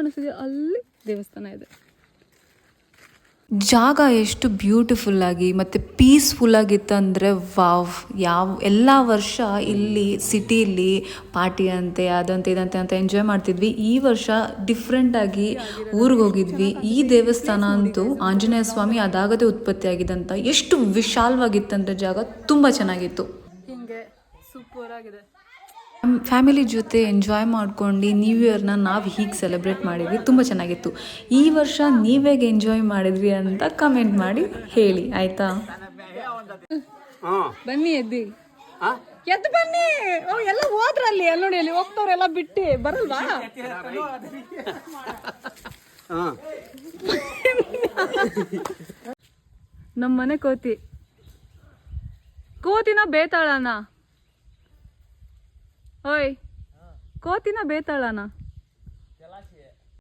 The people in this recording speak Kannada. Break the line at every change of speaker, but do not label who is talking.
ಅಲ್ಲಿ ದೇವಸ್ಥಾನ ಇದೆ.
ಜಾಗ ಎಷ್ಟು ಬ್ಯೂಟಿಫುಲ್ಲಾಗಿ ಮತ್ತು ಪೀಸ್ಫುಲ್ಲಾಗಿತ್ತಂದರೆ ವಾವ್. ಎಲ್ಲ ವರ್ಷ ಇಲ್ಲಿ ಸಿಟಿಲಿ ಪಾರ್ಟಿ ಅಂತೆ ಅದಂತೆ ಇದಂತೆ ಅಂತ ಎಂಜಾಯ್ ಮಾಡ್ತಿದ್ವಿ. ಈ ವರ್ಷ ಡಿಫ್ರೆಂಟಾಗಿ ಊರಿಗೆ ಹೋಗಿದ್ವಿ. ಈ ದೇವಸ್ಥಾನ ಅಂತೂ ಆಂಜನೇಯ ಸ್ವಾಮಿ ಅದಾಗದೇ ಉತ್ಪತ್ತಿಯಾಗಿದ್ದಂಥ ಎಷ್ಟು ವಿಶಾಲವಾಗಿತ್ತಂದರೆ ಜಾಗ ತುಂಬ ಚೆನ್ನಾಗಿತ್ತು.
ಹಿಂಗೆ ಸೂಪರ್ ಆಗಿದೆ.
ಫ್ಯಾಮಿಲಿ ಜೊತೆ ಎಂಜಾಯ್ ಮಾಡ್ಕೊಂಡು ನ್ಯೂ ಇಯರ್ನ ನಾವು ಹೀಗೆ ಸೆಲೆಬ್ರೇಟ್ ಮಾಡಿದ್ವಿ. ತುಂಬ ಚೆನ್ನಾಗಿತ್ತು. ಈ ವರ್ಷ ನೀವೇಗೆ ಎಂಜಾಯ್ ಮಾಡಿದ್ವಿ ಅಂತ ಕಮೆಂಟ್ ಮಾಡಿ ಹೇಳಿ ಆಯಿತಾ.
ಬನ್ನಿ ಎದ್ದು ಬನ್ನಿ. ಎಲ್ಲ ಹೋದ್ರಲ್ಲಿ ಅಲ್ಲಿ ನೋಡಿ, ಅಲ್ಲಿ ಹೋಗ್ತವ್ರೆಲ್ಲ ಬಿಟ್ಟು ಬರಲ್ವಾ? ನಮ್ಮ ಮನೆ ಕೋತಿನ ಬೇತಾಳನ. ಓಯ್, ಕೋತಿನ ಬೇತಾಳನ.